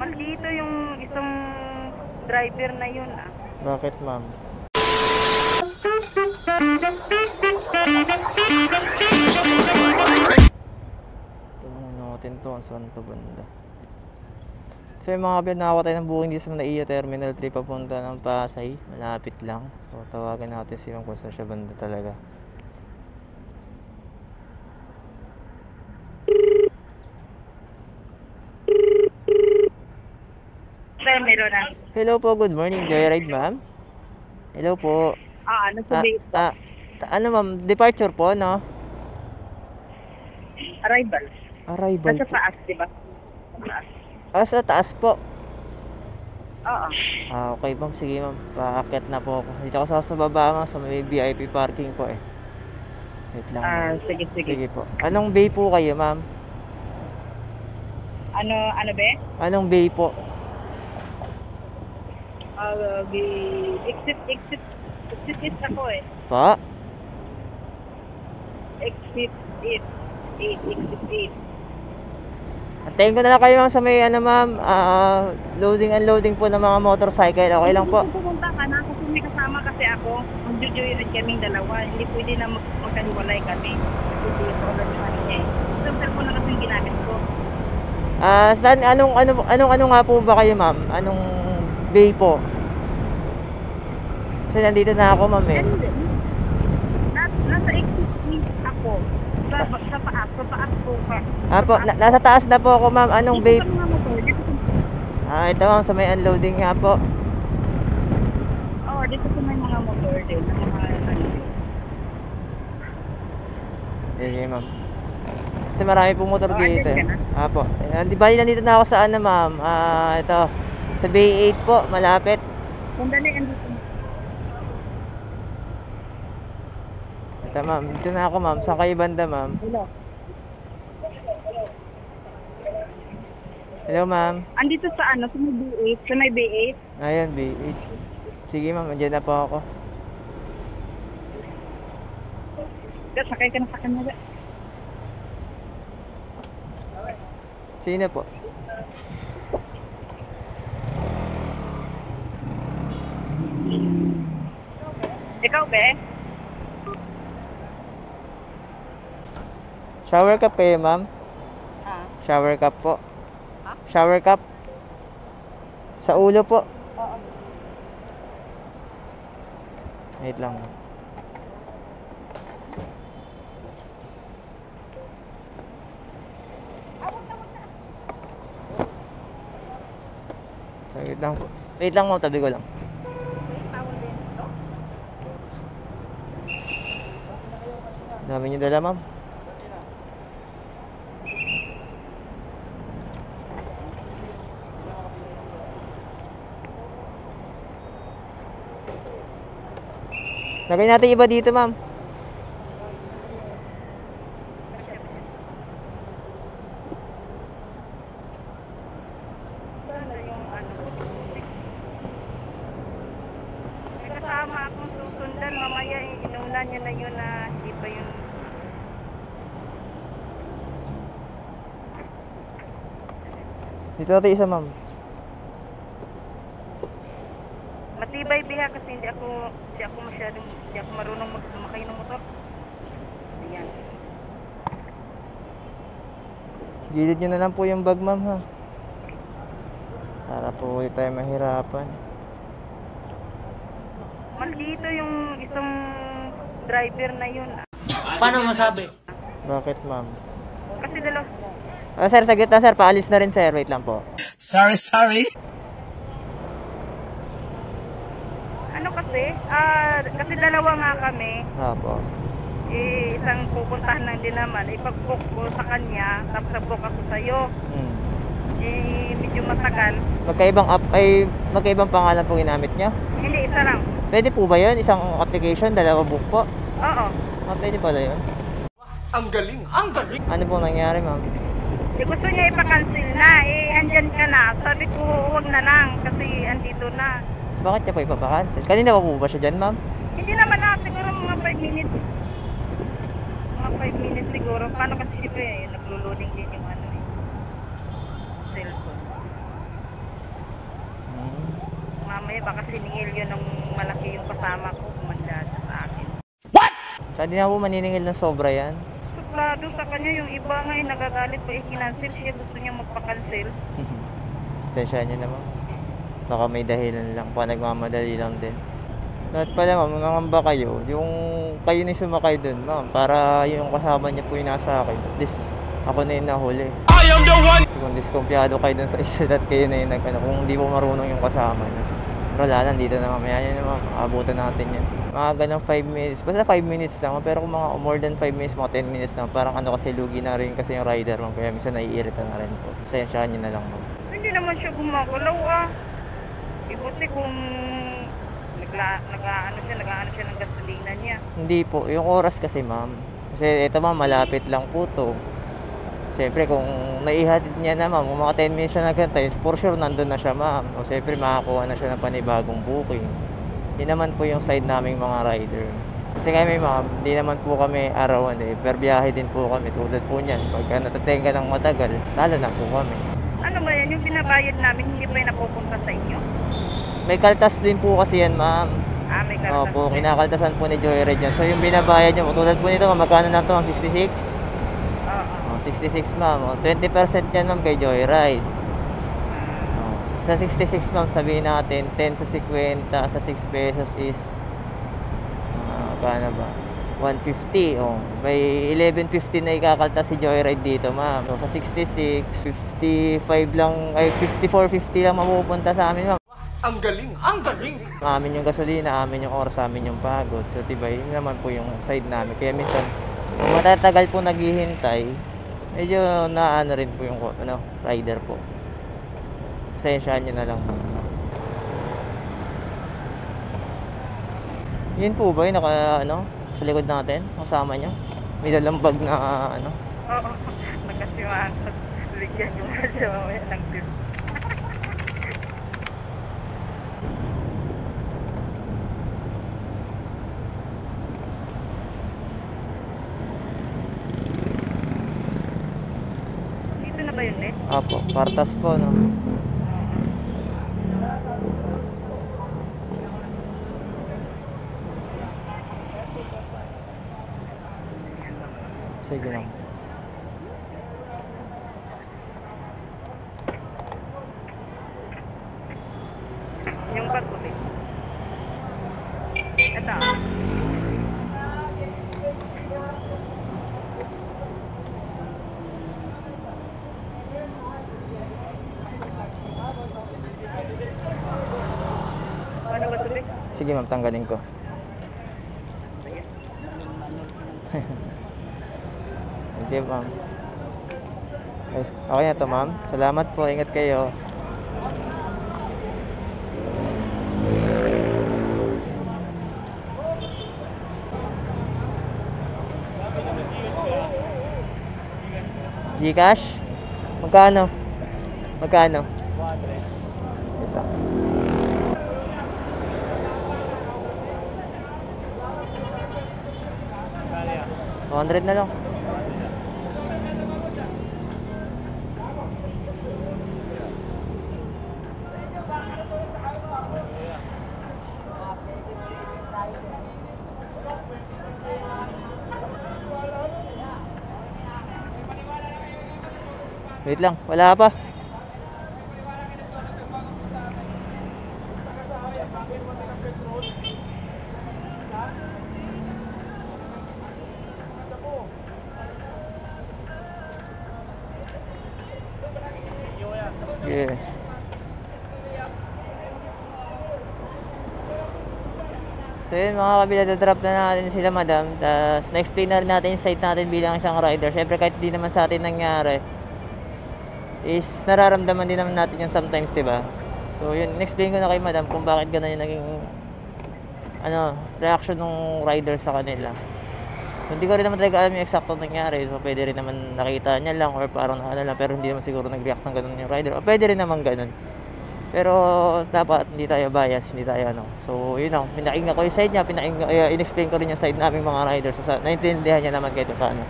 Maldito yung isang driver na yun ah. Bakit, ma'am? Tingnan natin to, saan to banda. So yung mga kapit, nakakot tayo ng booking dito sa NAIA Terminal 3 papunta ng Pasay. Malapit lang. So tawagan natin si ma'am kung saan siya banda talaga. Meron na. Hello po, good morning. Joyride, ma'am? Hello po. Ano po dito? Ano ma'am, departure po, no? Arrival. Arrival Nasa po. taas, di ba? Sa taas po. Oo. Okay ma'am, sige ma'am. Paakyat na po ako. Dito ako sa baba ma'am, sa may VIP parking po eh. Wait lang ma'am. Sige. Sige po. Anong bay po kayo, ma'am? Ano be? Anong bay po? Exit is ako eh. Pa? Exit 8. Antayin ko na lang kayo ma'am sa may ma'am, loading and unloading po ng mga motorcycle. Okay lang po. Pupunta ka na kasi may kasama kasi ako. Magjo-joyride kaming dalawa. Hindi pwede na magkahiwalay kami. Kasi dito ulit yung ano niya eh. Isang cellphone na kasi yung ginamit ko. Saan, anong nga po ba kayo ma'am? Anong bay po? Kasi nandito na ako ma'am eh. Nasa exit ako. Sa paas po ka. Po, nasa taas na po ako ma'am. Anong bay? Dito sa mga motor. Ito ma'am, sa may unloading nga po. Oo, dito sa may mga motor din. Mga ano. Sige ma'am. Kasi marami pong motor dito andyan eh. ka na? Apo. Di bali nandito na ako sa ma'am. Ito. Sa Bay 8 po, malapit. Sandali, andito. Ito ma'am, dito na ako ma'am. Saan kayo banda ma'am? Hello. Hello ma'am. Andito sa sa may B8. Sa may B8. Ayun, Bay 8. Sige ma'am, andyan na po ako. Sakay ka na sa kanya. Sino po? Ikaw, be? Shower cup kayo ma'am? Shower cup po. Shower cup? Sa ulo po. Oo. Wait lang. Wait lang po. Wait lang mo, tabi ko lang. Dami niyo dala ma'am. Lagay natin iba dito ma'am. Sana yung may kasama akong susundan. Mamaya inuna niya na yun na hindi pa yun. Dito natin isa ma'am. Matibay biha kasi hindi ako marunong magsumakay ng motor. Ayan. Gilid nyo na lang po yung bag ma'am ha. Para po ulit tayo mahirapan. Maldito yung isang driver na yun. Paano masabi? Bakit ma'am? Kasi dalawa. Sir, saglit na sir. Paalis na rin sir. Wait lang po. Sorry. Ano kasi dalawa nga kami. Apo. Isang pupuntahan lang din naman. Ipag-book ko sa kanya, tapos nag-book ako sa'yo. Medyo matagal. Magkaibang pangalan po ginamit nyo? Hindi, isa lang. Pwede po ba yun? Isang application, dalawa book po? Oo. Pwede pala yun? Ang galing! Ano po nangyari ma'am? Gusto niya ipa-cancel na. Andyan ka na. Sabi ko, huwag na lang kasi andito na. Bakit niya po ipapakancel? Kanina pa po ba siya dyan ma'am? Hindi naman na. Siguro mga 5 minutes. Mga 5 minutes siguro. Paano kasi siyempre naglo-loading din yung cellphone. baka siningil yun ng malaki yung kasama ko, kumanda sa akin. Tsaka di na po maniningil ng sobra yan. Suplado sa kanya, yung iba nga ay nagagalit pa i-cancel siya, gusto niya magpa-cancel. Sensya niyo naman. Baka may dahilan lang pa, nagmamadali lang din. At pala ma'am, nangamba kayo, yung kayo na sumakay dun ma'am, para yung kasama niya po yung nasa akin. At least, ako na yung nahuli. I am the one! Kung diskumpiyado kayo dun sa isa at kayo na yung kung hindi po marunong yung kasama niya. Pero wala lang, dito na mamaya yun naman, abutan natin yan. Mga ganang 5 minutes, basta 5 minutes lang, pero kung mga more than 5 minutes, mga 10 minutes lang, parang ano kasi lugi na rin kasi yung rider ma'am, kaya minsan naiirita na rin po. Sensyahan niyo na lang ma'am. Hindi naman siya gumagalaw ah. Ibuti kung nag-aano siya ng gasolina niya. Hindi po, yung oras kasi ma'am. Kasi ito ma'am, malapit lang po to. Siyempre kung naihatid niya na ma'am, kung mga 10 minutes siya nagantay, for sure nandun na siya ma'am. O siyempre makakuha na siya ng panibagong booking. Yun naman po yung side naming mga rider. Kasi kami ma'am, hindi naman po kami arawan eh. Per biyahe din po kami, tulad po niyan. Pagka natatenga ng matagal, talo na po kami. Ano ba yan? Yung binabayad namin, hindi pa yung napupunta sa inyo? May kaltas din po kasi yan ma'am. Ah, may kartas. Opo, kinakaltasan po ni Joyride yan. So yung binabayad niyo, tulad po nito, magkano na to? 66? Oo. 66 ma'am. 20% yan ma'am kay Joyride. Sa 66 ma'am, sabihin natin 10 sa 50 sa 6 pesos is magkano ba? 150. May 11.50 na ikakaltas si Joyride dito ma'am. So sa 66, 55 lang, ay 54.50 lang mapupunta sa amin ma'am. Ang galing! Ang galing! Amin yung gasolina, amin yung oras, amin yung pagod. So diba, yun naman po yung side namin. Kaya minsan, kung matatagal po naghihintay, medyo naano rin po yung rider po. Pasensyahan nyo na lang. Yun po ba yung sa likod natin, kasama nyo? May dalang bag na Oo. Nagkasimangot. Bigyan nyo nga siya mamaya ng tip. Dito na ba yun eh? Apo, partas po no. Sige lang. Yung pagkulit. Ito. Ano ba tuloy? Sige ma'am, tanggalin ko. Thank you ma'am. Okay na to ma'am. Salamat po, ingat kayo. Gcash? Magkano? Magkano? 200. Ito. $200 na lang. Wait lang, wala pa. Yeah. So yun mga kabila, drop na natin sila madam. Tapos na-explain na rin natin yung site natin bilang isang rider. Syempre kahit di naman sa atin nangyari, is nararamdaman din naman natin yung sometimes, diba? So yun, in-explain ko na kay madam kung bakit ganun yung naging reaction ng rider sa kanila. So hindi ko rin naman talaga alam yung exact nangyari. So pwede rin naman nakita niya lang or parang lang, pero hindi naman siguro nag-react ng ganun yung rider. O pwede rin naman ganun. Pero dapat hindi tayo bias, hindi tayo So yun lang, pinakinggan ko yung side niya, in-explain ko rin yung side naming mga riders. So naintindihan niya naman kahit paano.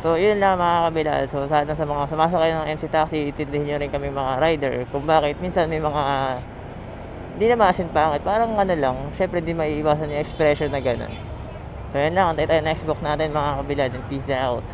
So yun lang mga kabila. So sana sa mga sumasakay ng MC Taxi, itindihin nyo rin kami mga rider kung bakit minsan may mga Hindi naman as in pangit, parang ano lang, syempre di maiiwasan yung expression na gano'n. So yun lang, antay tayo next book natin mga kabila, then peace out.